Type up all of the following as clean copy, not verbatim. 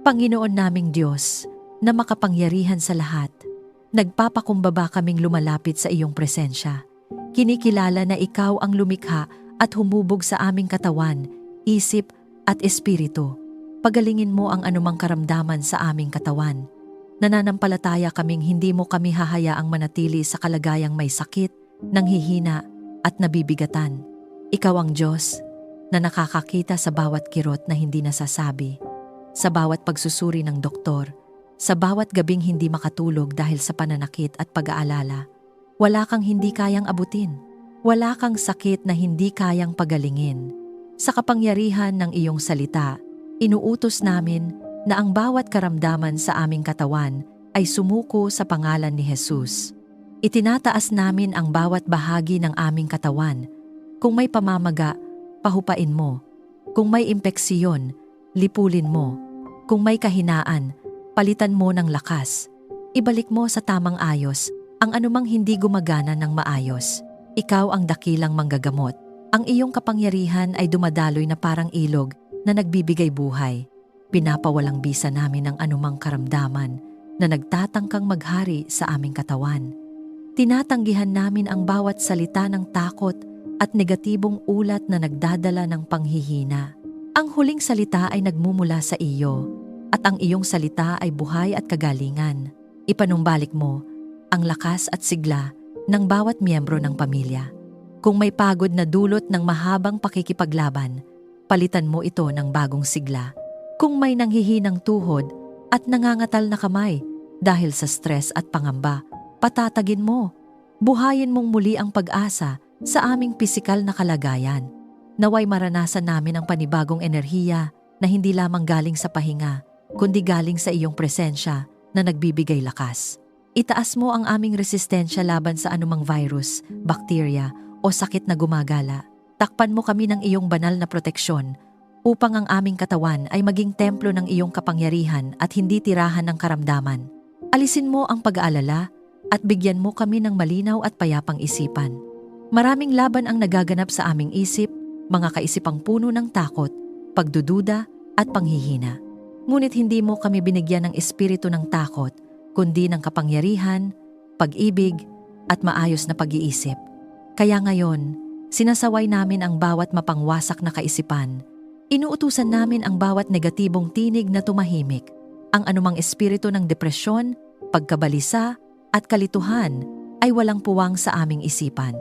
Panginoon naming Diyos, na makapangyarihan sa lahat, nagpapakumbaba kaming lumalapit sa iyong presensya. Kinikilala na ikaw ang lumikha at humubog sa aming katawan, isip at espiritu. Pagalingin mo ang anumang karamdaman sa aming katawan. Nananampalataya kaming hindi mo kami hahayaang manatili sa kalagayang may sakit, nanghihina at nabibigatan. Ikaw ang Diyos na nakakakita sa bawat kirot na hindi nasasabi, sa bawat pagsusuri ng doktor, sa bawat gabing hindi makatulog dahil sa pananakit at pag-aalala. Wala kang hindi kayang abutin. Wala kang sakit na hindi kayang pagalingin. Sa kapangyarihan ng iyong salita, inuutos namin na ang bawat karamdaman sa aming katawan ay sumuko sa pangalan ni Jesus. Itinataas namin ang bawat bahagi ng aming katawan. Kung may pamamaga, pahupain mo. Kung may impeksiyon, lipulin mo. Kung may kahinaan, palitan mo ng lakas. Ibalik mo sa tamang ayos ang anumang hindi gumagana ng maayos. Ikaw ang dakilang manggagamot. Ang iyong kapangyarihan ay dumadaloy na parang ilog na nagbibigay buhay. Pinapawalang bisa namin ang anumang karamdaman na nagtatangkang maghari sa aming katawan. Tinatanggihan namin ang bawat salita ng takot at negatibong ulat na nagdadala ng panghihina. Ang huling salita ay nagmumula sa iyo, at ang iyong salita ay buhay at kagalingan. Ipanumbalik mo ang lakas at sigla ng bawat miyembro ng pamilya. Kung may pagod na dulot ng mahabang pakikipaglaban, palitan mo ito ng bagong sigla. Kung may nanghihinang tuhod at nangangatal na kamay dahil sa stress at pangamba, patatagin mo. Buhayin mong muli ang pag-asa sa aming pisikal na kalagayan. Naway maranasan namin ang panibagong enerhiya na hindi lamang galing sa pahinga, kundi galing sa iyong presensya na nagbibigay lakas. Itaas mo ang aming resistensya laban sa anumang virus, bakterya o sakit na gumagala. Takpan mo kami ng iyong banal na proteksyon upang ang aming katawan ay maging templo ng iyong kapangyarihan at hindi tirahan ng karamdaman. Alisin mo ang pag-aalala at bigyan mo kami ng malinaw at payapang isipan. Maraming laban ang nagaganap sa aming isip, mga kaisipang puno ng takot, pagdududa at panghihina. Ngunit hindi mo kami binigyan ng espiritu ng takot, kundi ng kapangyarihan, pag-ibig at maayos na pag-iisip. Kaya ngayon, sinasaway namin ang bawat mapangwasak na kaisipan. Inuutusan namin ang bawat negatibong tinig na tumahimik, ang anumang espiritu ng depresyon, pagkabalisa at kalituhan ay walang puwang sa aming isipan.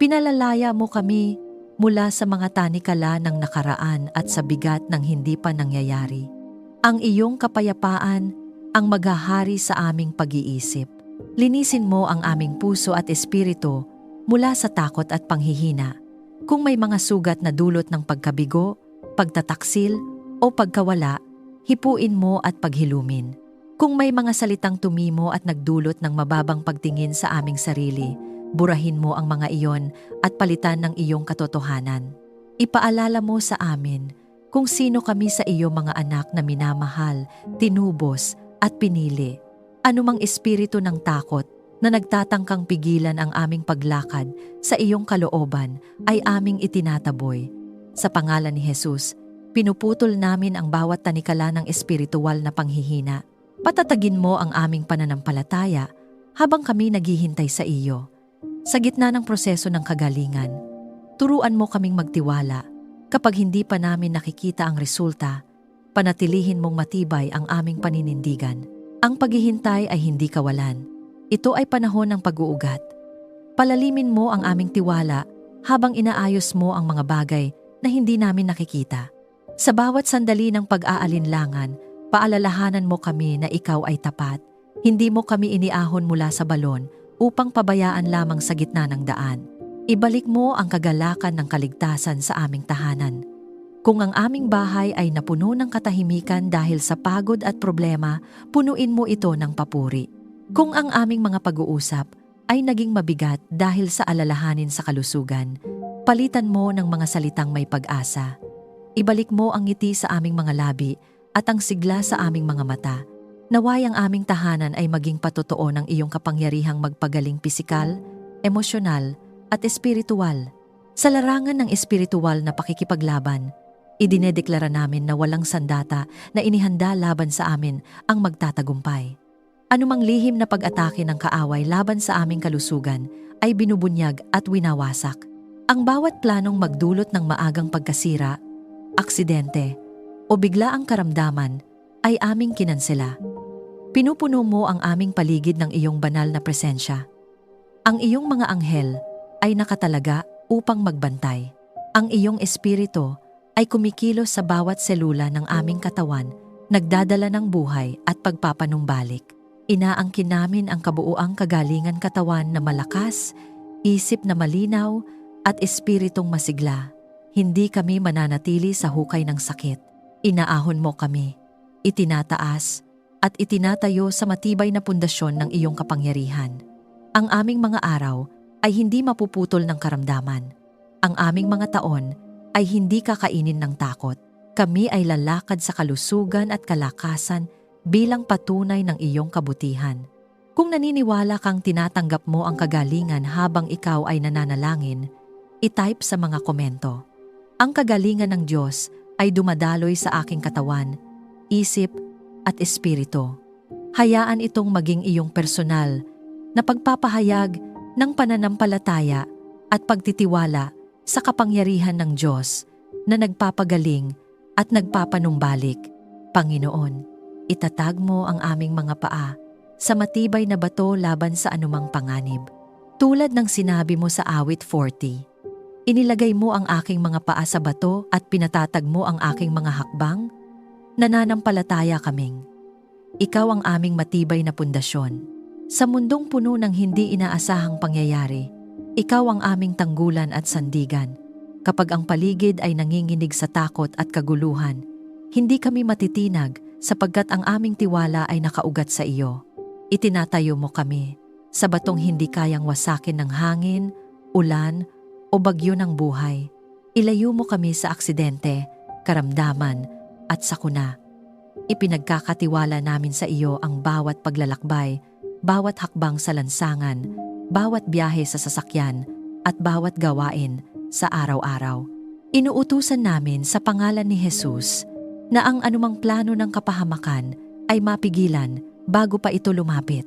Pinalalaya mo kami mula sa mga tanikala ng nakaraan at sa bigat ng hindi pa nangyayari. Ang iyong kapayapaan ang maghahari sa aming pag-iisip. Linisin mo ang aming puso at espiritu mula sa takot at panghihina. Kung may mga sugat na dulot ng pagkabigo, pagtataksil o pagkawala, hipuin mo at paghilumin. Kung may mga salitang tumimo at nagdulot ng mababang pagtingin sa aming sarili, burahin mo ang mga iyon at palitan ng iyong katotohanan. Ipaalala mo sa amin kung sino kami sa iyo mga anak na minamahal, tinubos at pinili. Anumang espiritu ng takot na nagtatangkang pigilan ang aming paglakad sa iyong kalooban ay aming itinataboy. Sa pangalan ni Jesus, pinuputol namin ang bawat tanikala ng espiritual na panghihina. Patatagin mo ang aming pananampalataya habang kami naghihintay sa iyo. Sa gitna ng proseso ng kagalingan, turuan mo kaming magtiwala. Kapag hindi pa namin nakikita ang resulta, panatilihin mong matibay ang aming paninindigan. Ang paghihintay ay hindi kawalan. Ito ay panahon ng pag-uugat. Palalimin mo ang aming tiwala habang inaayos mo ang mga bagay na hindi namin nakikita. Sa bawat sandali ng pag-aalinlangan, paalalahanan mo kami na ikaw ay tapat. Hindi mo kami iniahon mula sa balon upang pabayaan lamang sa gitna ng daan. Ibalik mo ang kagalakan ng kaligtasan sa aming tahanan. Kung ang aming bahay ay napuno ng katahimikan dahil sa pagod at problema, punuin mo ito ng papuri. Kung ang aming mga pag-uusap ay naging mabigat dahil sa alalahanin sa kalusugan, palitan mo ng mga salitang may pag-asa. Ibalik mo ang ngiti sa aming mga labi at ang sigla sa aming mga mata. Naway ang aming tahanan ay maging patotoo ng iyong kapangyarihang magpagaling pisikal, emosyonal at espiritual. Sa larangan ng espiritual na pakikipaglaban, Idinedeklara namin na walang sandata na inihanda laban sa amin ang magtatagumpay. Anumang lihim na pag-atake ng kaaway laban sa aming kalusugan ay binubunyag at winawasak. Ang bawat planong magdulot ng maagang pagkasira, aksidente, o biglaang karamdaman ay aming kinansela. Pinupuno mo ang aming paligid ng iyong banal na presensya. Ang iyong mga anghel ay nakatalaga upang magbantay. Ang iyong espiritu ay kumikilos sa bawat selula ng aming katawan, nagdadala ng buhay at pagpapanumbalik. Inaangkin namin ang kabuuang kagalingan katawan na malakas, isip na malinaw, at espiritong masigla. Hindi kami mananatili sa hukay ng sakit. Inaahon mo kami, itinataas, at itinatayo sa matibay na pundasyon ng iyong kapangyarihan. Ang aming mga araw ay hindi mapuputol ng karamdaman. Ang aming mga taon ay hindi kakainin ng takot. Kami ay lalakad sa kalusugan at kalakasan bilang patunay ng iyong kabutihan. Kung naniniwala kang tinatanggap mo ang kagalingan habang ikaw ay nananalangin, i-type sa mga komento. Ang kagalingan ng Diyos ay dumadaloy sa aking katawan, isip at espiritu. Hayaan itong maging iyong personal na pagpapahayag ng pananampalataya at pagtitiwala sa kapangyarihan ng Diyos na nagpapagaling at nagpapanumbalik. Panginoon, itatag mo ang aming mga paa sa matibay na bato laban sa anumang panganib. Tulad ng sinabi mo sa awit 40, inilagay mo ang aking mga paa sa bato at pinatatag mo ang aking mga hakbang. Nananampalataya kaming ikaw ang aming matibay na pundasyon. Sa mundong puno ng hindi inaasahang pangyayari, ikaw ang aming tanggulan at sandigan. Kapag ang paligid ay nanginginig sa takot at kaguluhan, hindi kami matitinag sapagkat ang aming tiwala ay nakaugat sa iyo. Itinatayo mo kami sa batong hindi kayang wasakin ng hangin, ulan o bagyo ng buhay. Ilayo mo kami sa aksidente, karamdaman at sakuna. Ipinagkakatiwala namin sa iyo ang bawat paglalakbay, bawat hakbang sa lansangan, bawat biyahe sa sasakyan, at bawat gawain sa araw-araw. Inuutusan namin sa pangalan ni Jesus na ang anumang plano ng kapahamakan ay mapigilan bago pa ito lumapit.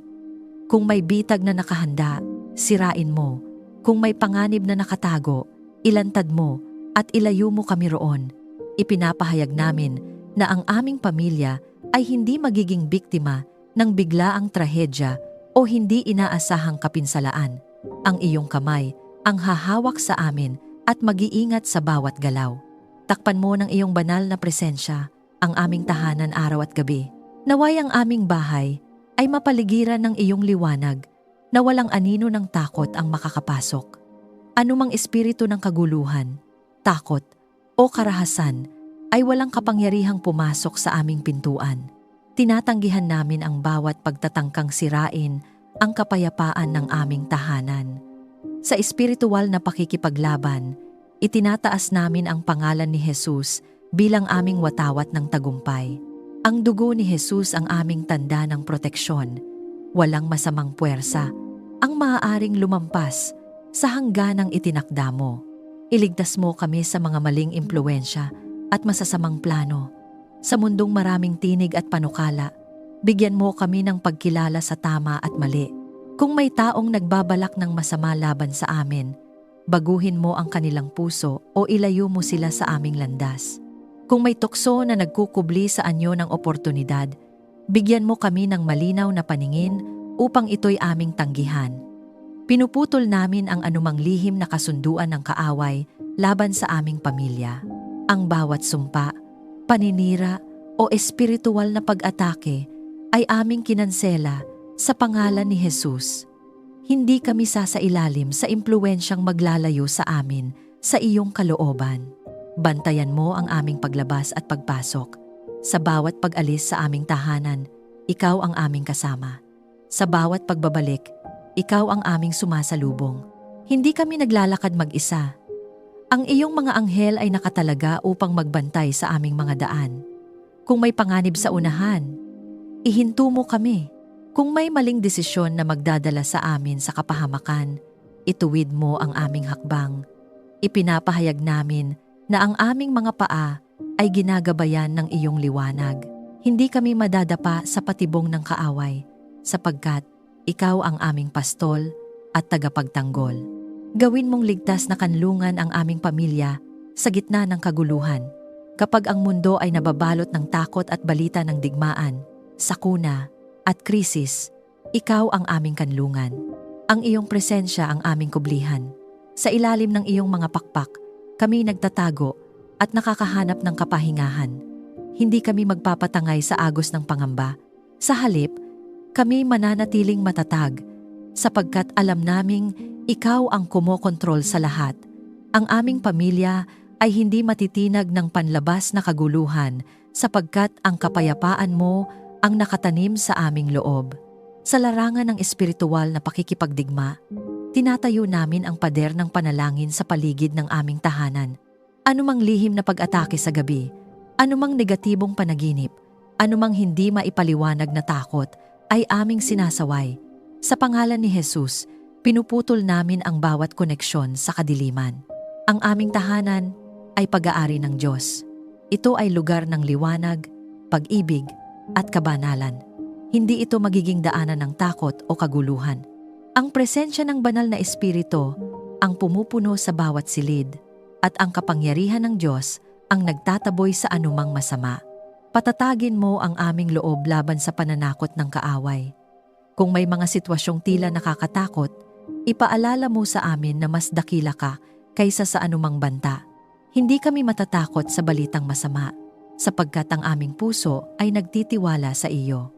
Kung may bitag na nakahanda, sirain mo. Kung may panganib na nakatago, ilantad mo at ilayo mo kami roon. Ipinapahayag namin na ang aming pamilya ay hindi magiging biktima ng biglaang trahedya o hindi inaasahang kapinsalaan. Ang iyong kamay ang hahawak sa amin at mag-iingat sa bawat galaw. Takpan mo ng iyong banal na presensya ang aming tahanan araw at gabi. Naway ang aming bahay ay mapaligiran ng iyong liwanag na walang anino ng takot ang makakapasok. Anumang espiritu ng kaguluhan, takot o karahasan ay walang kapangyarihang pumasok sa aming pintuan. Tinatanggihan namin ang bawat pagtatangkang sirain ang kapayapaan ng aming tahanan. Sa espiritual na pakikipaglaban, itinataas namin ang pangalan ni Jesus bilang aming watawat ng tagumpay. Ang dugo ni Jesus ang aming tanda ng proteksyon. Walang masamang puwersa ang maaaring lumampas sa hangganang itinakda mo. Iligtas mo kami sa mga maling impluwensya at masasamang plano. Sa mundong maraming tinig at panukala, bigyan mo kami ng pagkilala sa tama at mali. Kung may taong nagbabalak ng masama laban sa amin, baguhin mo ang kanilang puso o ilayo mo sila sa aming landas. Kung may tukso na nagkukubli sa anyo ng oportunidad, bigyan mo kami ng malinaw na paningin upang ito'y aming tanggihan. Pinuputol namin ang anumang lihim na kasunduan ng kaaway laban sa aming pamilya. Ang bawat sumpa, paninira o espiritual na pag-atake ay aming kinansela sa pangalan ni Jesus. Hindi kami sasailalim sa impluwensyang maglalayo sa amin sa iyong kalooban. Bantayan mo ang aming paglabas at pagpasok. Sa bawat pag-alis sa aming tahanan, ikaw ang aming kasama. Sa bawat pagbabalik, ikaw ang aming sumasalubong. Hindi kami naglalakad mag-isa. Ang iyong mga anghel ay nakatalaga upang magbantay sa aming mga daan. Kung may panganib sa unahan, ihinto mo kami. Kung may maling desisyon na magdadala sa amin sa kapahamakan, ituwid mo ang aming hakbang. Ipinapahayag namin na ang aming mga paa ay ginagabayan ng iyong liwanag. Hindi kami madadapa sa patibong ng kaaway, sapagkat ikaw ang aming pastol at tagapagtanggol. Gawin mong ligtas na kanlungan ang aming pamilya sa gitna ng kaguluhan. Kapag ang mundo ay nababalot ng takot at balita ng digmaan, sakuna at krisis, ikaw ang aming kanlungan. Ang iyong presensya ang aming kublihan. Sa ilalim ng iyong mga pakpak, kami nagtatago at nakakahanap ng kapahingahan. Hindi kami magpapatangay sa agos ng pangamba. Sa halip, kami mananatiling matatag sapagkat alam naming ikaw ang kumokontrol sa lahat. Ang aming pamilya ay hindi matitinag ng panlabas na kaguluhan sapagkat ang kapayapaan mo ang nakatanim sa aming loob. Sa larangan ng espiritual na pakikipagdigma, tinatayo namin ang pader ng panalangin sa paligid ng aming tahanan. Anumang lihim na pag-atake sa gabi, anumang negatibong panaginip, anumang hindi maipaliwanag na takot ay aming sinasaway. Sa pangalan ni Jesus, pinuputol namin ang bawat koneksyon sa kadiliman. Ang aming tahanan ay pag-aari ng Diyos. Ito ay lugar ng liwanag, pag-ibig at kabanalan. Hindi ito magiging daanan ng takot o kaguluhan. Ang presensya ng banal na espiritu ang pumupuno sa bawat silid at ang kapangyarihan ng Diyos ang nagtataboy sa anumang masama. Patatagin mo ang aming loob laban sa pananakot ng kaaway. Kung may mga sitwasyong tila nakakatakot, ipaalala mo sa amin na mas dakila ka kaysa sa anumang banta. Hindi kami matatakot sa balitang masama, sapagkat ang aming puso ay nagtitiwala sa iyo.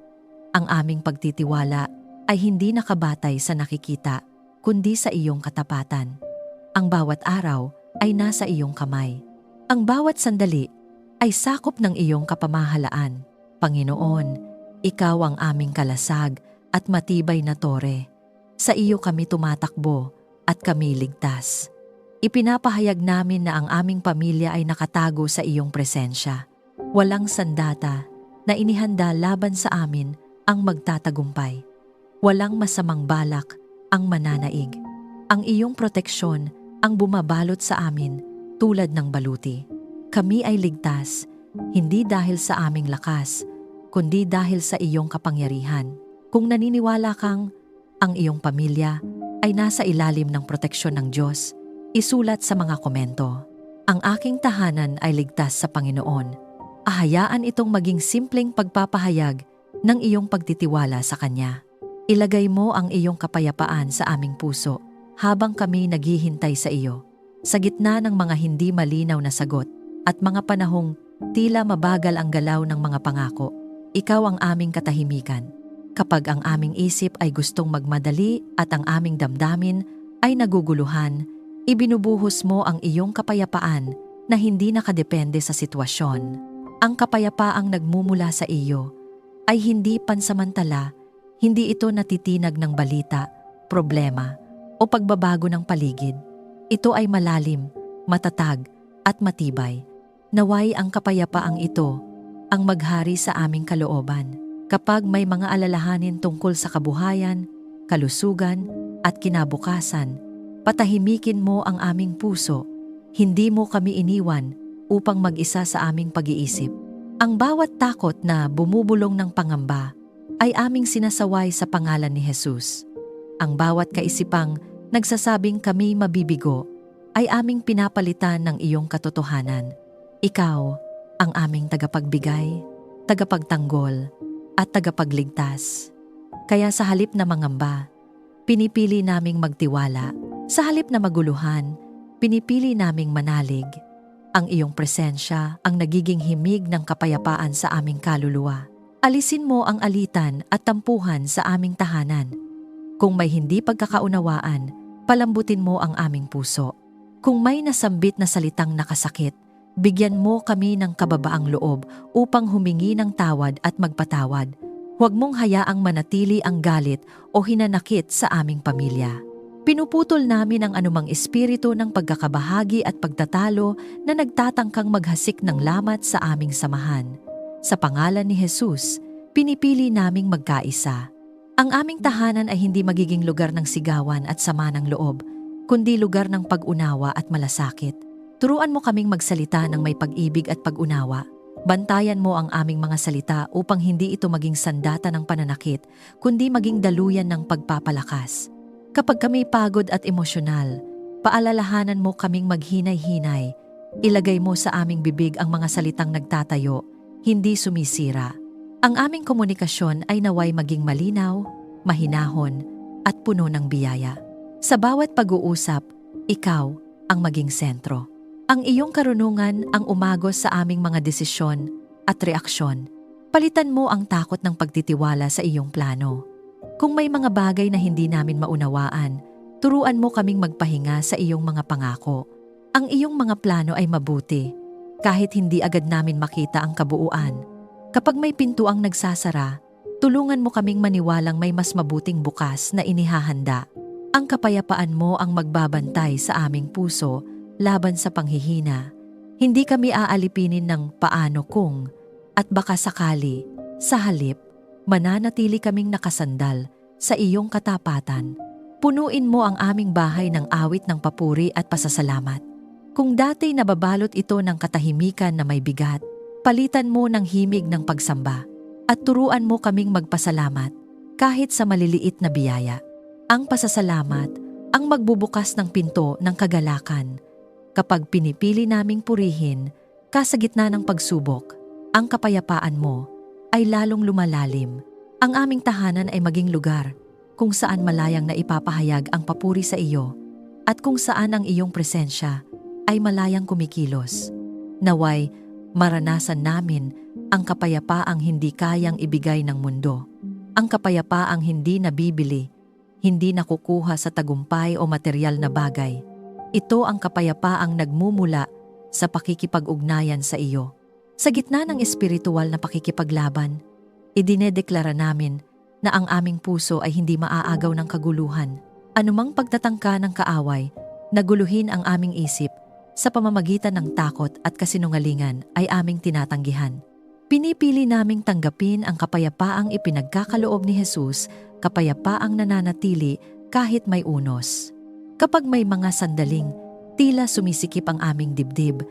Ang aming pagtitiwala ay hindi nakabatay sa nakikita, kundi sa iyong katapatan. Ang bawat araw ay nasa iyong kamay. Ang bawat sandali ay sakop ng iyong kapamahalaan. Panginoon, ikaw ang aming kalasag at matibay na tore. Sa iyo kami tumatakbo at kami ligtas. Ipinapahayag namin na ang aming pamilya ay nakatago sa iyong presensya. Walang sandata na inihanda laban sa amin ang magtatagumpay. Walang masamang balak ang mananaig. Ang iyong proteksyon ang bumabalot sa amin tulad ng baluti. Kami ay ligtas, hindi dahil sa aming lakas, kundi dahil sa iyong kapangyarihan. Kung naniniwala kang ang iyong pamilya ay nasa ilalim ng proteksyon ng Diyos, isulat sa mga komento. Ang aking tahanan ay ligtas sa Panginoon. Ahayaan itong maging simpleng pagpapahayag ng iyong pagtitiwala sa Kanya. Ilagay mo ang iyong kapayapaan sa aming puso habang kami naghihintay sa iyo. Sa gitna ng mga hindi malinaw na sagot at mga panahong tila mabagal ang galaw ng mga pangako, ikaw ang aming katahimikan. Kapag ang aming isip ay gustong magmadali at ang aming damdamin ay naguguluhan, ibinubuhos mo ang iyong kapayapaan na hindi nakadepende sa sitwasyon. Ang kapayapaang nagmumula sa iyo ay hindi pansamantala, hindi ito natitinag ng balita, problema o pagbabago ng paligid. Ito ay malalim, matatag at matibay. Naway ang kapayapaang ito ang maghari sa aming kalooban. Kapag may mga alalahanin tungkol sa kabuhayan, kalusugan at kinabukasan, patahimikin mo ang aming puso. Hindi mo kami iniwan upang mag-isa sa aming pag-iisip. Ang bawat takot na bumubulong ng pangamba ay aming sinasaway sa pangalan ni Jesus. Ang bawat kaisipang nagsasabing kami mabibigo ay aming pinapalitan ng iyong katotohanan. Ikaw ang aming tagapagbigay, tagapagtanggol at tagapagligtas. Kaya sa halip na mangamba, pinipili naming magtiwala. Sa halip na maguluhan, pinipili naming manalig. Ang iyong presensya ang nagiging himig ng kapayapaan sa aming kaluluwa. Alisin mo ang alitan at tampuhan sa aming tahanan. Kung may hindi pagkakaunawaan, palambutin mo ang aming puso. Kung may nasambit na salitang nakasakit, bigyan mo kami ng kababaang loob upang humingi ng tawad at magpatawad. Huwag mong hayaang manatili ang galit o hinanakit sa aming pamilya. Pinuputol namin ang anumang espiritu ng pagkakabahagi at pagtatalo na nagtatangkang maghasik ng lamat sa aming samahan. Sa pangalan ni Jesus, pinipili naming magkaisa. Ang aming tahanan ay hindi magiging lugar ng sigawan at sama ng loob, kundi lugar ng pag-unawa at malasakit. Turuan mo kaming magsalita ng may pag-ibig at pag-unawa. Bantayan mo ang aming mga salita upang hindi ito maging sandata ng pananakit, kundi maging daluyan ng pagpapalakas. Kapag kami pagod at emosyonal, paalalahanan mo kaming maghinay-hinay. Ilagay mo sa aming bibig ang mga salitang nagtatayo, hindi sumisira. Ang aming komunikasyon ay naway maging malinaw, mahinahon, at puno ng biyaya. Sa bawat pag-uusap, ikaw ang maging sentro. Ang iyong karunungan ang umagos sa aming mga desisyon at reaksyon. Palitan mo ang takot ng pagtitiwala sa iyong plano. Kung may mga bagay na hindi namin maunawaan, turuan mo kaming magpahinga sa iyong mga pangako. Ang iyong mga plano ay mabuti, kahit hindi agad namin makita ang kabuuan. Kapag may pintuang nagsasara, tulungan mo kaming maniwalang may mas mabuting bukas na inihahanda. Ang kapayapaan mo ang magbabantay sa aming puso laban sa panghihina. Hindi kami aalipinin ng paano kung at baka sakali. Sa halip, mananatili kaming nakasandal sa iyong katapatan. Punuin mo ang aming bahay ng awit ng papuri at pasasalamat. Kung dati nababalot ito ng katahimikan na may bigat, palitan mo ng himig ng pagsamba at turuan mo kaming magpasalamat kahit sa maliliit na biyaya. Ang pasasalamat ang magbubukas ng pinto ng kagalakan. Kapag pinipili naming purihin, sa gitna ng pagsubok, ang kapayapaan mo ay lalong lumalalim. Ang aming tahanan ay maging lugar kung saan malayang na ipapahayag ang papuri sa iyo at kung saan ang iyong presensya ay malayang kumikilos. Naway, maranasan namin ang kapayapaang hindi kayang ibigay ng mundo. Ang kapayapaang hindi nabibili, hindi nakukuha sa tagumpay o materyal na bagay. Ito ang kapayapaang nagmumula sa pakikipag-ugnayan sa iyo. Sa gitna ng espiritual na pakikipaglaban, idinedeklara namin na ang aming puso ay hindi maaagaw ng kaguluhan. Anumang pagtatangka ng kaaway, naguluhin ang aming isip sa pamamagitan ng takot at kasinungalingan ay aming tinatanggihan. Pinipili naming tanggapin ang kapayapaang ipinagkakaloob ni Jesus, kapayapaang nananatili kahit may unos. Kapag may mga sandaling, tila sumisikip ang aming dibdib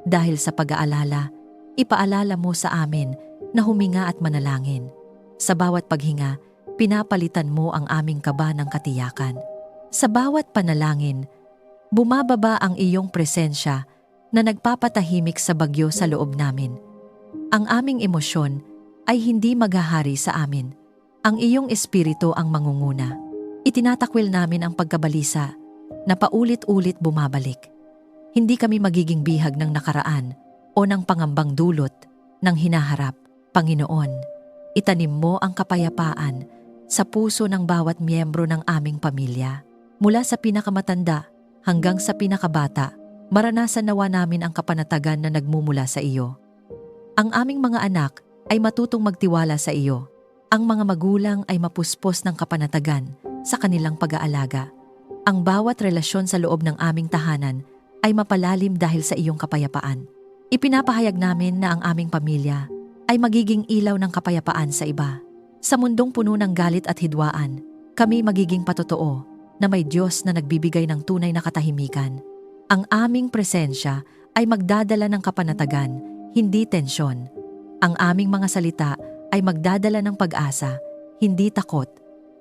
dahil sa pag-aalala, ipaalala mo sa amin na huminga at manalangin. Sa bawat paghinga, pinapalitan mo ang aming kaba ng katiyakan. Sa bawat panalangin, bumababa ang iyong presensya na nagpapatahimik sa bagyo sa loob namin. Ang aming emosyon ay hindi maghahari sa amin. Ang iyong espiritu ang mangunguna. Itinatakwil namin ang pagkabalisa na paulit-ulit bumabalik. Hindi kami magiging bihag ng nakaraan o ng pangambang dulot ng hinaharap. Panginoon, itanim mo ang kapayapaan sa puso ng bawat miyembro ng aming pamilya. Mula sa pinakamatanda hanggang sa pinakabata, maranasan nawa namin ang kapanatagan na nagmumula sa iyo. Ang aming mga anak ay matutong magtiwala sa iyo. Ang mga magulang ay mapuspos ng kapanatagan sa kanilang pag-aalaga. Ang bawat relasyon sa loob ng aming tahanan ay mapalalim dahil sa iyong kapayapaan. Ipinapahayag namin na ang aming pamilya ay magiging ilaw ng kapayapaan sa iba. Sa mundong puno ng galit at hidwaan, kami magiging patotoo na may Diyos na nagbibigay ng tunay na katahimikan. Ang aming presensya ay magdadala ng kapanatagan, hindi tensyon. Ang aming mga salita ay magdadala ng pag-asa, hindi takot,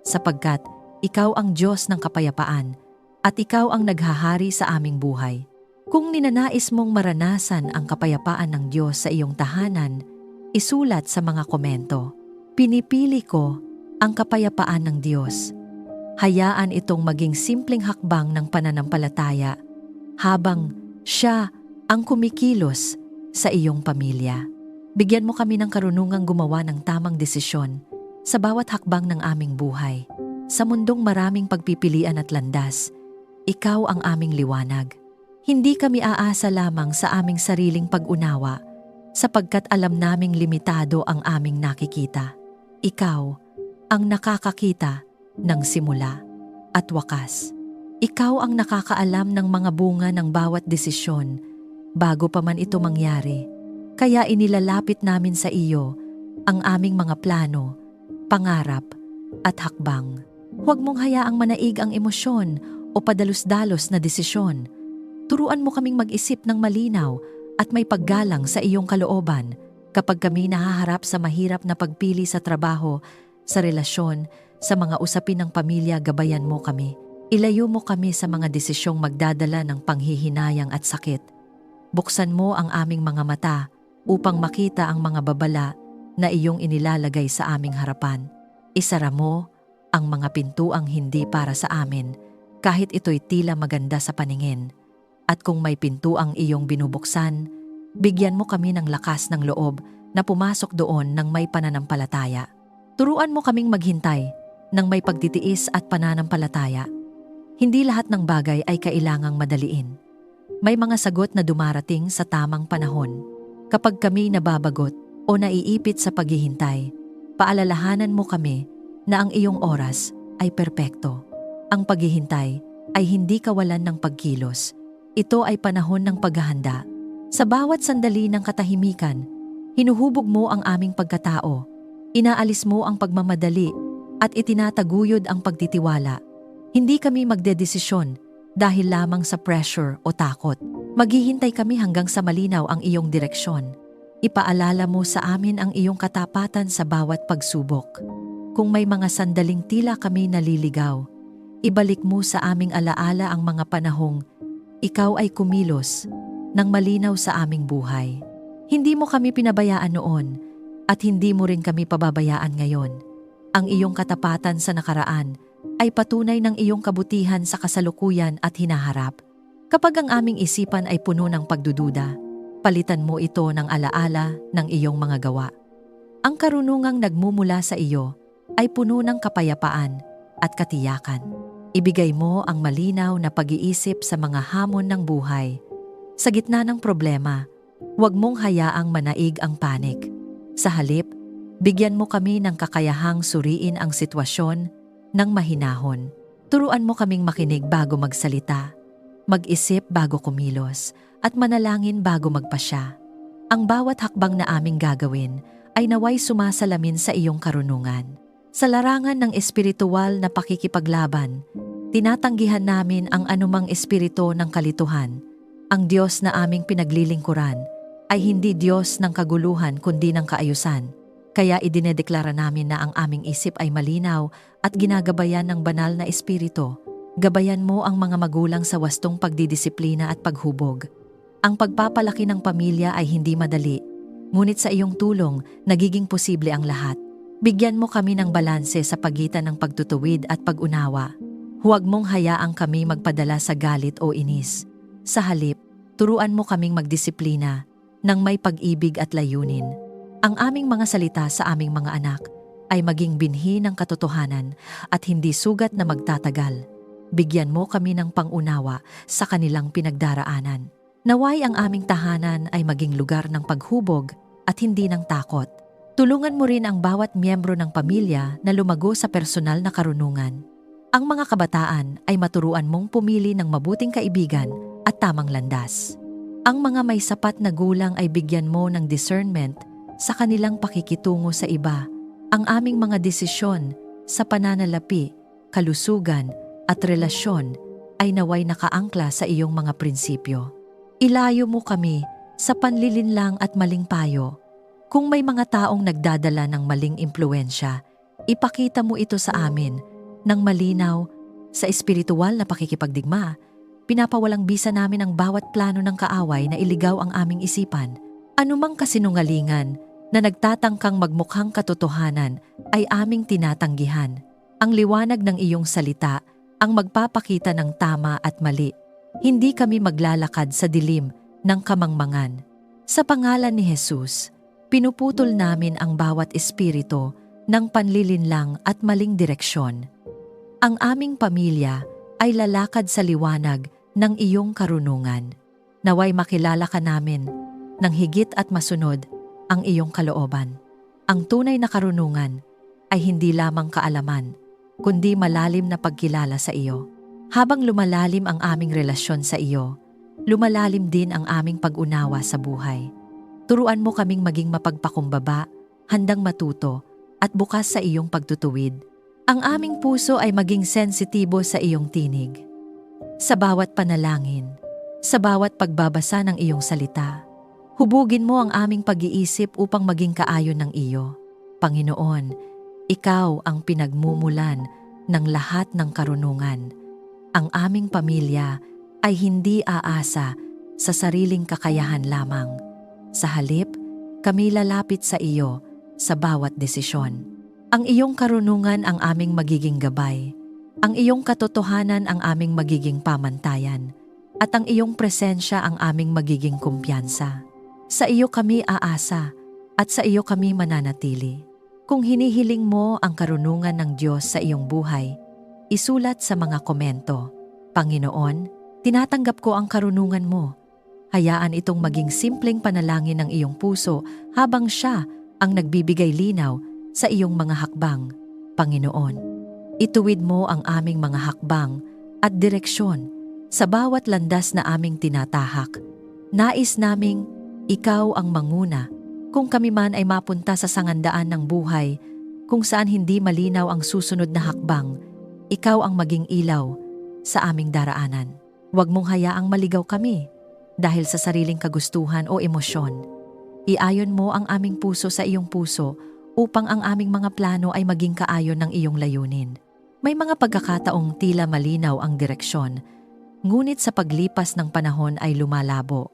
sapagkat ikaw ang Diyos ng kapayapaan at ikaw ang naghahari sa aming buhay. Kung ninanais mong maranasan ang kapayapaan ng Diyos sa iyong tahanan, isulat sa mga komento. Pinipili ko ang kapayapaan ng Diyos. Hayaan itong maging simpleng hakbang ng pananampalataya habang siya ang kumikilos sa iyong pamilya. Bigyan mo kami ng karunungang gumawa ng tamang desisyon sa bawat hakbang ng aming buhay. Sa mundong maraming pagpipilian at landas, ikaw ang aming liwanag. Hindi kami aasa lamang sa aming sariling pag-unawa sapagkat alam naming limitado ang aming nakikita. Ikaw ang nakakakita ng simula at wakas. Ikaw ang nakakaalam ng mga bunga ng bawat desisyon bago pa man ito mangyari. Kaya inilalapit namin sa iyo ang aming mga plano, pangarap at hakbang. Huwag mong hayaang manaig ang emosyon o padalos-dalos na desisyon. Turuan mo kaming mag-isip ng malinaw at may paggalang sa iyong kalooban kapag kami nahaharap sa mahirap na pagpili sa trabaho, sa relasyon, sa mga usapin ng pamilya. Gabayan mo kami. Ilayo mo kami sa mga desisyong magdadala ng panghihinayang at sakit. Buksan mo ang aming mga mata upang makita ang mga babala na iyong inilalagay sa aming harapan. Isara mo ang mga pintuang hindi para sa amin, kahit ito'y tila maganda sa paningin. At kung may pintuang iyong binubuksan, bigyan mo kami ng lakas ng loob na pumasok doon ng may pananampalataya. Turuan mo kaming maghintay ng may pagtitiis at pananampalataya. Hindi lahat ng bagay ay kailangang madaliin. May mga sagot na dumarating sa tamang panahon. Kapag kami nababagot o naiipit sa paghihintay, paalalahanan mo kami na ang iyong oras ay perpekto. Ang paghihintay ay hindi kawalan ng pagkilos. Ito ay panahon ng paghahanda. Sa bawat sandali ng katahimikan, hinuhubog mo ang aming pagkatao. Inaalis mo ang pagmamadali at itinataguyod ang pagtitiwala. Hindi kami magdedesisyon dahil lamang sa pressure o takot. Maghihintay kami hanggang sa malinaw ang iyong direksyon. Ipaalala mo sa amin ang iyong katapatan sa bawat pagsubok. Kung may mga sandaling tila kami naliligaw, ibalik mo sa aming alaala ang mga panahong ikaw ay kumilos ng malinaw sa aming buhay. Hindi mo kami pinabayaan noon at hindi mo rin kami pababayaan ngayon. Ang iyong katapatan sa nakaraan ay patunay ng iyong kabutihan sa kasalukuyan at hinaharap. Kapag ang aming isipan ay puno ng pagdududa, palitan mo ito ng alaala ng iyong mga gawa. Ang karunungang nagmumula sa iyo ay puno ng kapayapaan at katiyakan. Ibigay mo ang malinaw na pag-iisip sa mga hamon ng buhay. Sa gitna ng problema, huwag mong hayaang manaig ang panik. Sa halip, bigyan mo kami ng kakayahang suriin ang sitwasyon ng mahinahon. Turuan mo kaming makinig bago magsalita, mag-isip bago kumilos, at manalangin bago magpasya. Ang bawat hakbang na aming gagawin ay naway sumasalamin sa iyong karunungan. Sa larangan ng espiritual na pakikipaglaban, tinatanggihan namin ang anumang espiritu ng kalituhan. Ang Diyos na aming pinaglilingkuran ay hindi Diyos ng kaguluhan kundi ng kaayusan. Kaya idinedeklara namin na ang aming isip ay malinaw at ginagabayan ng banal na espiritu. Gabayan mo ang mga magulang sa wastong pagdidisiplina at paghubog. Ang pagpapalaki ng pamilya ay hindi madali, ngunit sa iyong tulong nagiging posible ang lahat. Bigyan mo kami ng balanse sa pagitan ng pagtutuwid at pag-unawa. Huwag mong hayaang kami magpadala sa galit o inis. Sa halip, turuan mo kaming magdisiplina ng may pag-ibig at layunin. Ang aming mga salita sa aming mga anak ay maging binhi ng katotohanan at hindi sugat na magtatagal. Bigyan mo kami ng pangunawa sa kanilang pinagdaraanan. Naway ang aming tahanan ay maging lugar ng paghubog at hindi ng takot. Tulungan mo rin ang bawat miyembro ng pamilya na lumago sa personal na karunungan. Ang mga kabataan ay maturuan mong pumili ng mabuting kaibigan at tamang landas. Ang mga may sapat na gulang ay bigyan mo ng discernment sa kanilang pakikitungo sa iba. Ang aming mga desisyon sa pananalapi, kalusugan at relasyon ay naway nakaangkla sa iyong mga prinsipyo. Ilayo mo kami sa panlilinlang at maling payo. Kung may mga taong nagdadala ng maling impluensya, ipakita mo ito sa amin ng malinaw. Sa espiritual na pakikipagdigma, pinapawalang bisa namin ang bawat plano ng kaaway na iligaw ang aming isipan. Anumang kasinungalingan na nagtatangkang magmukhang katotohanan ay aming tinatanggihan. Ang liwanag ng iyong salita ang magpapakita ng tama at mali. Hindi kami maglalakad sa dilim ng kamangmangan. Sa pangalan ni Jesus, pinuputol namin ang bawat espiritu ng panlilinlang at maling direksyon. Ang aming pamilya ay lalakad sa liwanag ng iyong karunungan. Naway makilala ka namin ng higit at masunod ang iyong kalooban. Ang tunay na karunungan ay hindi lamang kaalaman, kundi malalim na pagkilala sa iyo. Habang lumalalim ang aming relasyon sa iyo, lumalalim din ang aming pag-unawa sa buhay. Turuan mo kaming maging mapagpakumbaba, handang matuto, at bukas sa iyong pagtutuwid. Ang aming puso ay maging sensitibo sa iyong tinig. Sa bawat panalangin, Sa bawat pagbabasa ng iyong salita, hubugin mo ang aming pag-iisip upang maging kaayon ng iyo. Panginoon, ikaw ang pinagmumulan ng lahat ng karunungan. Ang aming pamilya ay hindi aasa sa sariling kakayahan lamang. Sa halip, kami lalapit sa iyo sa bawat desisyon. Ang iyong karunungan ang aming magiging gabay. Ang iyong katotohanan ang aming magiging pamantayan. At ang iyong presensya ang aming magiging kumpiyansa. Sa iyo kami aasa at sa iyo kami mananatili. Kung hinihiling mo ang karunungan ng Diyos sa iyong buhay, isulat sa mga komento. Panginoon, tinatanggap ko ang karunungan mo. Hayaan itong maging simpleng panalangin ng iyong puso habang siya ang nagbibigay linaw sa iyong mga hakbang. Panginoon, ituwid mo ang aming mga hakbang at direksyon sa bawat landas na aming tinatahak. Nais naming ikaw ang manguna kung kami man ay mapunta sa sangandaan ng buhay kung saan hindi malinaw ang susunod na hakbang. Ikaw ang maging ilaw sa aming daraanan. Huwag mong hayaang maligaw kami dahil sa sariling kagustuhan o emosyon. Iayon mo ang aming puso sa iyong puso upang ang aming mga plano ay maging kaayon ng iyong layunin. May mga pagkakataong tila malinaw ang direksyon, ngunit sa paglipas ng panahon ay lumalabo.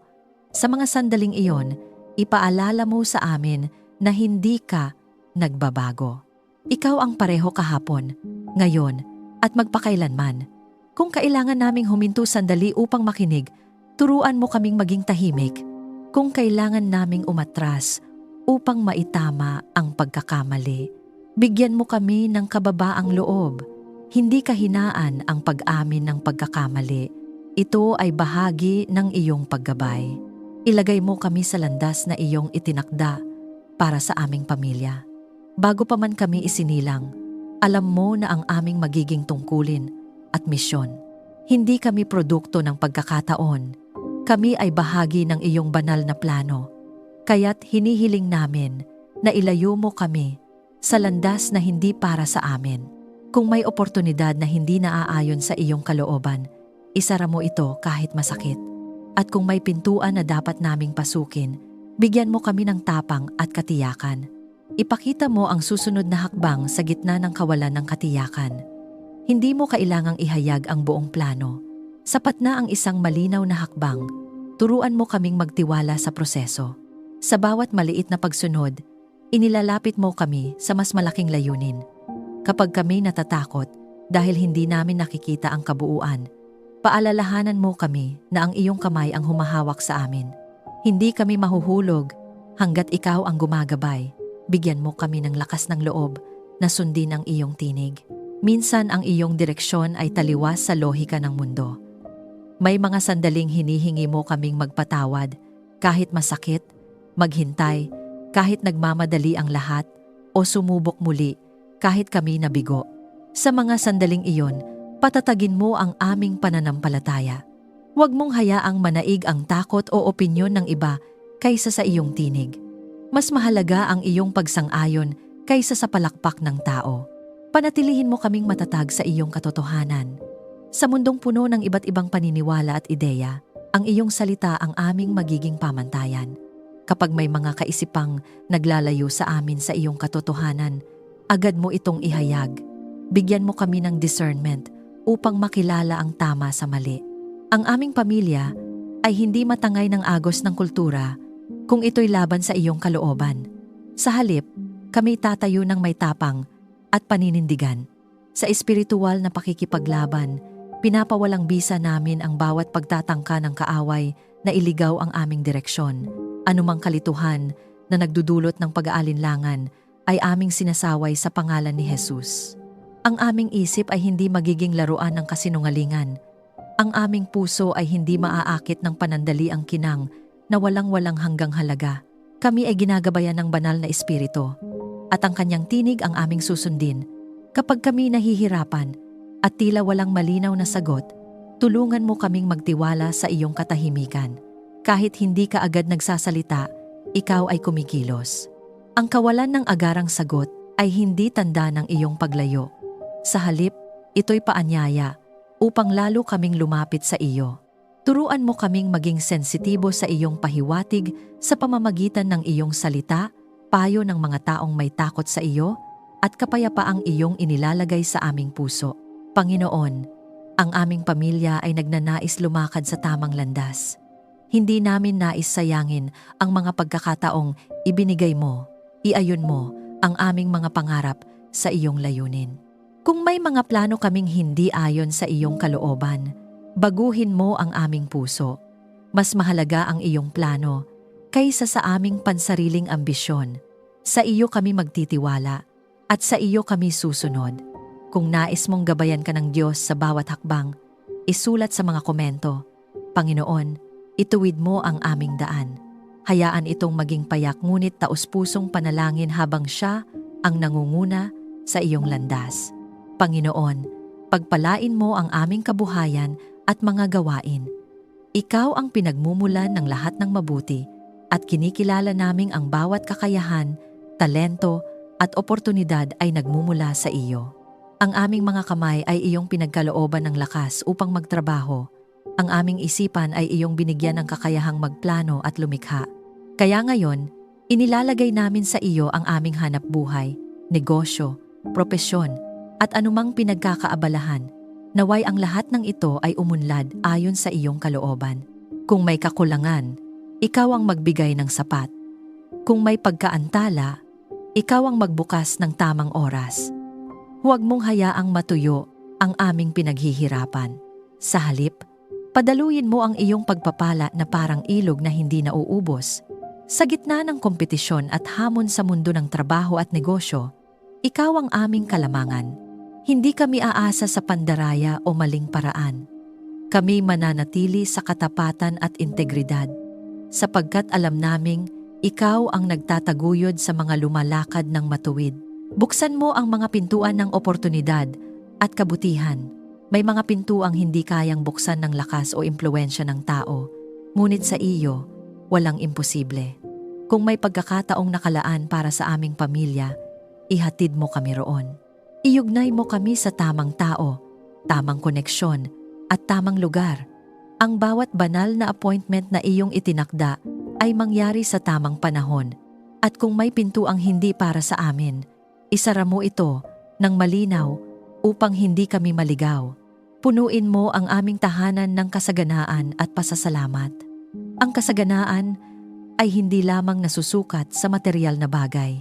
Sa mga sandaling iyon, ipaalala mo sa amin na hindi ka nagbabago. Ikaw ang pareho kahapon, ngayon, at magpakailanman. Kung kailangan naming huminto sandali upang makinig, turuan mo kaming maging tahimik. Kung kailangan naming umatras upang maitama ang pagkakamali, bigyan mo kami ng kababaang loob. Hindi kahinaan ang pag-amin ng pagkakamali. Ito ay bahagi ng iyong paggabay. Ilagay mo kami sa landas na iyong itinakda para sa aming pamilya. Bago pa man kami isinilang, alam mo na ang aming magiging tungkulin at misyon. Hindi kami produkto ng pagkakataon. Kami ay bahagi ng iyong banal na plano. Kaya't hinihiling namin na ilayo mo kami sa landas na hindi para sa amin. Kung may oportunidad na hindi naaayon sa iyong kalooban, isara mo ito kahit masakit. At kung may pintuan na dapat naming pasukin, bigyan mo kami ng tapang at katiyakan. Ipakita mo ang susunod na hakbang sa gitna ng kawalan ng katiyakan. Hindi mo kailangang ihayag ang buong plano. Sapat na ang isang malinaw na hakbang. Turuan mo kaming magtiwala sa proseso. Sa bawat maliit na pagsunod, inilalapit mo kami sa mas malaking layunin. Kapag kami natatakot dahil hindi namin nakikita ang kabuuan, paalalahanan mo kami na ang iyong kamay ang humahawak sa amin. Hindi kami mahuhulog hanggat ikaw ang gumagabay. Bigyan mo kami ng lakas ng loob na sundin ang iyong tinig. Minsan ang iyong direksyon ay taliwas sa lohika ng mundo. May mga sandaling hinihingi mo kaming magpatawad, kahit masakit, maghintay, kahit nagmamadali ang lahat, o sumubok muli, kahit kami nabigo. Sa mga sandaling iyon, patatagin mo ang aming pananampalataya. Huwag mong hayaang manaig ang takot o opinyon ng iba kaysa sa iyong tinig. Mas mahalaga ang iyong pagsang-ayon kaysa sa palakpak ng tao. Panatilihin mo kaming matatag sa iyong katotohanan. Sa mundong puno ng iba't ibang paniniwala at ideya, ang iyong salita ang aming magiging pamantayan. Kapag may mga kaisipang naglalayo sa amin sa iyong katotohanan, agad mo itong ihayag. Bigyan mo kami ng discernment upang makilala ang tama sa mali. Ang aming pamilya ay hindi matangay ng agos ng kultura kung ito'y laban sa iyong kalooban. Sa halip, kami tatayo ng may tapang at paninindigan. Sa espiritual na pakikipaglaban, pinapawalang bisa namin ang bawat pagtatangka ng kaaway na iligaw ang aming direksyon. Anumang kalituhan na nagdudulot ng pag-aalinlangan ay aming sinasaway sa pangalan ni Jesus. Ang aming isip ay hindi magiging laruan ng kasinungalingan. Ang aming puso ay hindi maaakit ng panandaliang kinang na walang-walang hanggang halaga. Kami ay ginagabayan ng banal na espiritu at ang kanyang tinig ang aming susundin. Kapag kami nahihirapan at tila walang malinaw na sagot, tulungan mo kaming magtiwala sa iyong katahimikan. Kahit hindi ka agad nagsasalita, ikaw ay kumikilos. Ang kawalan ng agarang sagot ay hindi tanda ng iyong paglayo. Sa halip, ito'y paanyaya upang lalo kaming lumapit sa iyo. Turuan mo kaming maging sensitibo sa iyong pahiwatig sa pamamagitan ng iyong salita, payo ng mga taong may takot sa iyo, at kapayapaang iyong inilalagay sa aming puso. Panginoon, ang aming pamilya ay nagnanais lumakad sa tamang landas. Hindi namin nais sayangin ang mga pagkakataong ibinigay mo, iayon mo ang aming mga pangarap sa iyong layunin. Kung may mga plano kaming hindi ayon sa iyong kalooban, baguhin mo ang aming puso. Mas mahalaga ang iyong plano kaysa sa aming pansariling ambisyon. Sa iyo kami magtitiwala at sa iyo kami susunod. Kung nais mong gabayan ka ng Diyos sa bawat hakbang, isulat sa mga komento. Panginoon, ituwid mo ang aming daan. Hayaan itong maging payak ngunit taos-pusong panalangin habang siya ang nangunguna sa iyong landas. Panginoon, pagpalain mo ang aming kabuhayan at mga gawain. Ikaw ang pinagmumulan ng lahat ng mabuti at kinikilala naming ang bawat kakayahan, talento at oportunidad ay nagmumula sa iyo. Ang aming mga kamay ay iyong pinagkalooban ng lakas upang magtrabaho. Ang aming isipan ay iyong binigyan ng kakayahang magplano at lumikha. Kaya ngayon, inilalagay namin sa iyo ang aming hanapbuhay, negosyo, propesyon, at anumang pinagkakaabalahan. Naway ang lahat ng ito ay umunlad ayon sa iyong kalooban. Kung may kakulangan, ikaw ang magbigay ng sapat. Kung may pagkaantala, ikaw ang magbukas ng tamang oras. Huwag mong hayaang matuyo ang aming pinaghihirapan. Sa halip, padaluyin mo ang iyong pagpapala na parang ilog na hindi nauubos. Sa gitna ng kompetisyon at hamon sa mundo ng trabaho at negosyo, ikaw ang aming kalamangan. Hindi kami aasa sa pandaraya o maling paraan. Kami mananatili sa katapatan at integridad, sapagkat alam naming ikaw ang nagtataguyod sa mga lumalakad ng matuwid. Buksan mo ang mga pintuan ng oportunidad at kabutihan. May mga pintuang hindi kayang buksan ng lakas o impluwensya ng tao, ngunit sa iyo, walang imposible. Kung may pagkakataong nakalaan para sa aming pamilya, ihatid mo kami roon. Iugnay mo kami sa tamang tao, tamang koneksyon, at tamang lugar. Ang bawat banal na appointment na iyong itinakda ay mangyari sa tamang panahon. At kung may pintuang hindi para sa amin, isara mo ito ng malinaw upang hindi kami maligaw. Punuin mo ang aming tahanan ng kasaganaan at pasasalamat. Ang kasaganaan ay hindi lamang nasusukat sa material na bagay,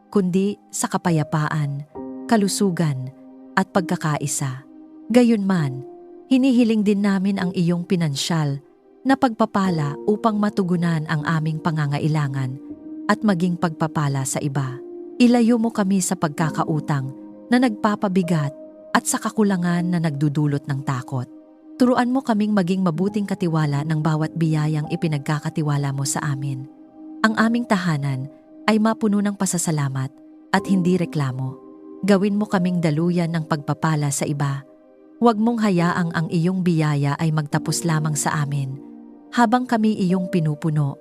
kundi sa kapayapaan, kalusugan, at pagkakaisa. Gayunman, hinihiling din namin ang iyong pinansyal na pagpapala upang matugunan ang aming pangangailangan at maging pagpapala sa iba. Ilayo mo kami sa pagkakautang na nagpapabigat at sa kakulangan na nagdudulot ng takot. Turuan mo kaming maging mabuting katiwala ng bawat biyayang ipinagkakatiwala mo sa amin. Ang aming tahanan ay mapuno ng pasasalamat at hindi reklamo. Gawin mo kaming daluyan ng pagpapala sa iba. Huwag mong hayaang ang iyong biyaya ay magtapos lamang sa amin. Habang kami iyong pinupuno,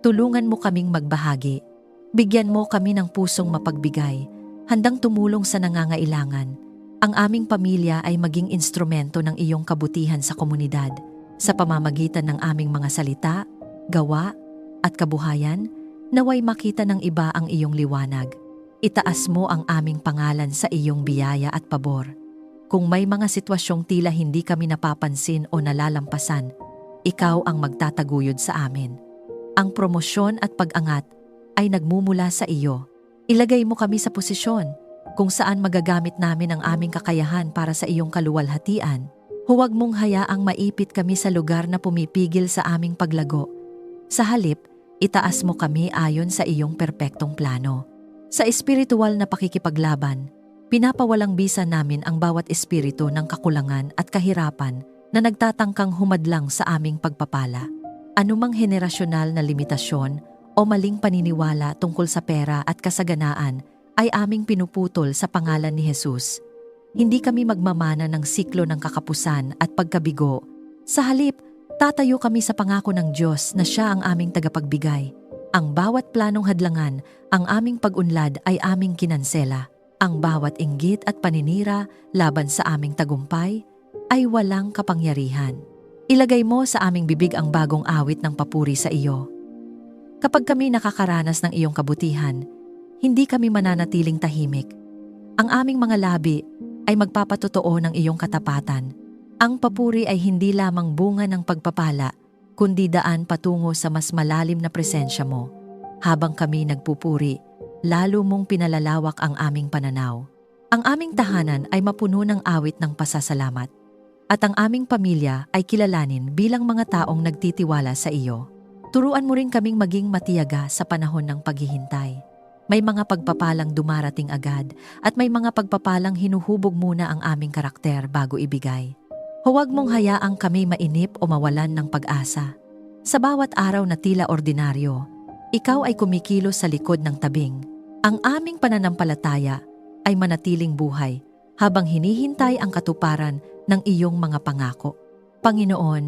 tulungan mo kaming magbahagi. Bigyan mo kami ng pusong mapagbigay, handang tumulong sa nangangailangan. Ang aming pamilya ay maging instrumento ng iyong kabutihan sa komunidad, sa pamamagitan ng aming mga salita, gawa, at kabuhayan, naway makita ng iba ang iyong liwanag. Itaas mo ang aming pangalan sa iyong biyaya at pabor. Kung may mga sitwasyong tila hindi kami napapansin o nalalampasan, ikaw ang magtataguyod sa amin. Ang promosyon at pag-angat ay nagmumula sa iyo. Ilagay mo kami sa posisyon kung saan magagamit namin ang aming kakayahan para sa iyong kaluwalhatian. Huwag mong hayaang maipit kami sa lugar na pumipigil sa aming paglago. Sa halip, itaas mo kami ayon sa iyong perpektong plano. Sa espiritual na pakikipaglaban, pinapawalang bisa namin ang bawat espiritu ng kakulangan at kahirapan na nagtatangkang humadlang sa aming pagpapala. Anumang henerasyonal na limitasyon o maling paniniwala tungkol sa pera at kasaganaan ay aming pinuputol sa pangalan ni Jesus. Hindi kami magmamana ng siklo ng kakapusan at pagkabigo. Sa halip, tatayo kami sa pangako ng Diyos na Siya ang aming tagapagbigay. Ang bawat planong hadlangan, ang aming pag-unlad ay aming kinansela. Ang bawat inggit at paninira laban sa aming tagumpay ay walang kapangyarihan. Ilagay mo sa aming bibig ang bagong awit ng papuri sa iyo. Kapag kami nakakaranas ng iyong kabutihan, hindi kami mananatiling tahimik. Ang aming mga labi ay magpapatotoo ng iyong katapatan. Ang papuri ay hindi lamang bunga ng pagpapala, kundi daan patungo sa mas malalim na presensya mo. Habang kami nagpupuri, lalo mong pinalalawak ang aming pananaw. Ang aming tahanan ay mapuno ng awit ng pasasalamat. At ang aming pamilya ay kilalanin bilang mga taong nagtitiwala sa iyo. Turuan mo rin kaming maging matiyaga sa panahon ng paghihintay. May mga pagpapalang dumarating agad at may mga pagpapalang hinuhubog muna ang aming karakter bago ibigay. Huwag mong hayaang kami mainip o mawalan ng pag-asa. Sa bawat araw na tila ordinaryo, ikaw ay kumikilos sa likod ng tabing. Ang aming pananampalataya ay manatiling buhay habang hinihintay ang katuparan ng iyong mga pangako. Panginoon,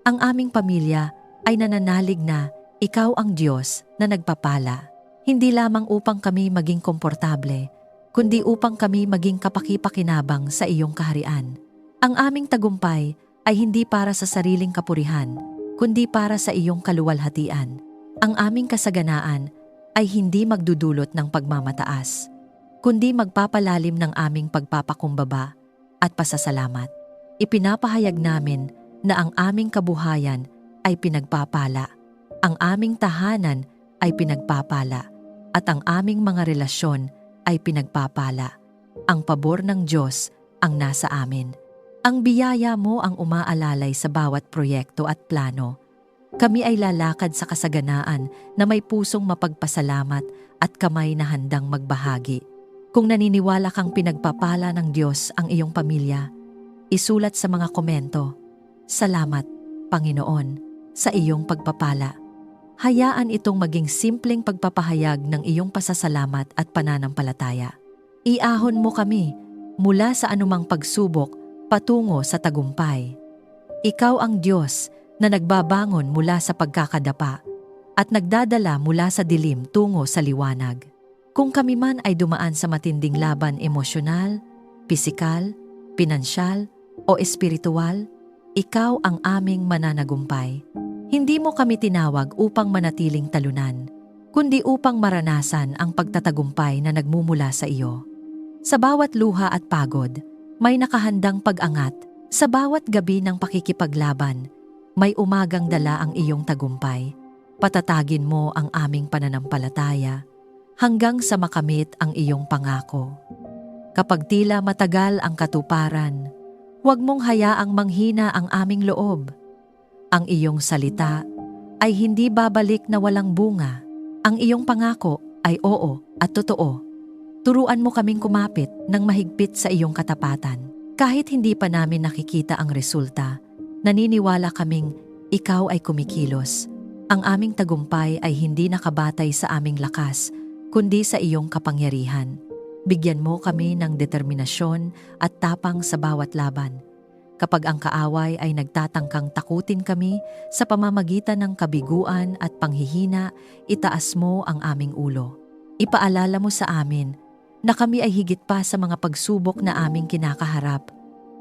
ang aming pamilya ay nananalig na ikaw ang Diyos na nagpapala. Hindi lamang upang kami maging komportable, kundi upang kami maging kapaki-pakinabang sa iyong kaharian. Ang aming tagumpay ay hindi para sa sariling kapurihan, kundi para sa iyong kaluwalhatian. Ang aming kasaganaan ay hindi magdudulot ng pagmamataas, kundi magpapalalim ng aming pagpapakumbaba at pasasalamat. Ipinapahayag namin na ang aming kabuhayan ay pinagpapala, ang aming tahanan ay pinagpapala, at ang aming mga relasyon ay pinagpapala. Ang pabor ng Diyos ang nasa amin. Ang biyaya mo ang umaalalay sa bawat proyekto at plano. Kami ay lalakad sa kasaganaan na may pusong mapagpasalamat at kamay na handang magbahagi. Kung naniniwala kang pinagpapala ng Diyos ang iyong pamilya, isulat sa mga komento, "Salamat, Panginoon, sa iyong pagpapala." Hayaan itong maging simpleng pagpapahayag ng iyong pasasalamat at pananampalataya. Iahon mo kami mula sa anumang pagsubok patungo sa tagumpay. Ikaw ang Diyos na nagbabangon mula sa pagkakadapa at nagdadala mula sa dilim tungo sa liwanag. Kung kami man ay dumaan sa matinding laban emosyonal, pisikal, pinansyal o espiritual, ikaw ang aming mananagumpay. Hindi mo kami tinawag upang manatiling talunan, kundi upang maranasan ang pagtatagumpay na nagmumula sa iyo. Sa bawat luha at pagod, may nakahandang pag-angat. Sa bawat gabi ng pakikipaglaban, may umagang dala ang iyong tagumpay. Patatagin mo ang aming pananampalataya hanggang sa makamit ang iyong pangako. Kapag tila matagal ang katuparan, huwag mong hayaang manghina ang aming loob. Ang iyong salita ay hindi babalik na walang bunga. Ang iyong pangako ay oo at totoo. Turuan mo kaming kumapit ng mahigpit sa iyong katapatan. Kahit hindi pa namin nakikita ang resulta, naniniwala kaming ikaw ay kumikilos. Ang aming tagumpay ay hindi nakabatay sa aming lakas, kundi sa iyong kapangyarihan. Bigyan mo kami ng determinasyon at tapang sa bawat laban. Kapag ang kaaway ay nagtatangkang takutin kami sa pamamagitan ng kabiguan at panghihina, itaas mo ang aming ulo. Ipaalala mo sa amin na kami ay higit pa sa mga pagsubok na aming kinakaharap.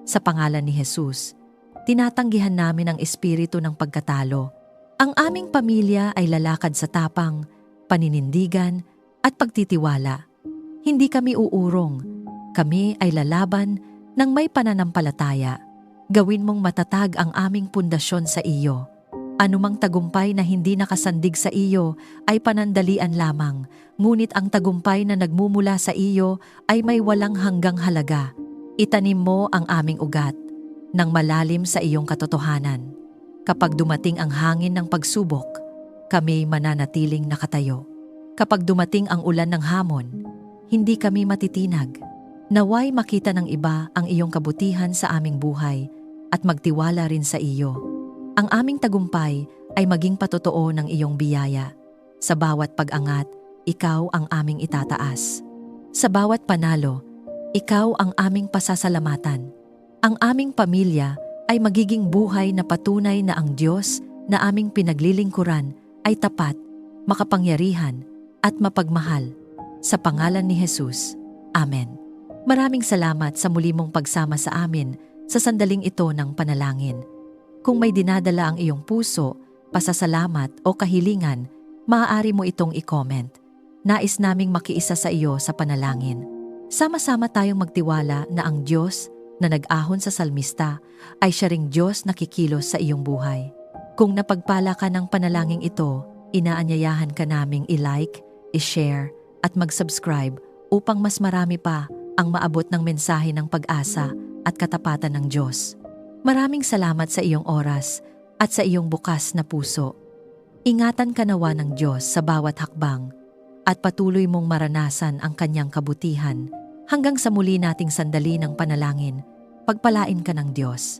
Sa pangalan ni Jesus, tinatanggihan namin ang espiritu ng pagkatalo. Ang aming pamilya ay lalakad sa tapang, paninindigan at pagtitiwala. Hindi kami uurong, kami ay lalaban ng may pananampalataya. Gawin mong matatag ang aming pundasyon sa iyo. Anumang tagumpay na hindi nakasandig sa iyo ay panandalian lamang, ngunit ang tagumpay na nagmumula sa iyo ay may walang hanggang halaga. Itanim mo ang aming ugat ng malalim sa iyong katotohanan. Kapag dumating ang hangin ng pagsubok, kami mananatiling nakatayo. Kapag dumating ang ulan ng hamon, hindi kami matitinag. Naway makita ng iba ang iyong kabutihan sa aming buhay at magtiwala rin sa iyo. Ang aming tagumpay ay maging patotoo ng iyong biyaya. Sa bawat pag-angat, ikaw ang aming itataas. Sa bawat panalo, ikaw ang aming pasasalamatan. Ang aming pamilya ay magiging buhay na patunay na ang Diyos na aming pinaglilingkuran ay tapat, makapangyarihan at mapagmahal. Sa pangalan ni Jesus. Amen. Maraming salamat sa muli mong pagsama sa amin sa sandaling ito ng panalangin. Kung may dinadala ang iyong puso, pasasalamat o kahilingan, maaari mo itong i-comment. Nais naming makiisa sa iyo sa panalangin. Sama-sama tayong magtiwala na ang Diyos na nag-ahon sa salmista ay siya ring Diyos na kikilos sa iyong buhay. Kung napagpala ka ng panalangin ito, inaanyayahan ka naming i-like, i-share at mag-subscribe upang mas marami pa ang maabot ng mensahe ng pag-asa at katapatan ng Diyos. Maraming salamat sa iyong oras at sa iyong bukas na puso. Ingatan ka nawa ng Diyos sa bawat hakbang at patuloy mong maranasan ang kanyang kabutihan hanggang sa muli nating sandali ng panalangin. Pagpalain ka ng Diyos.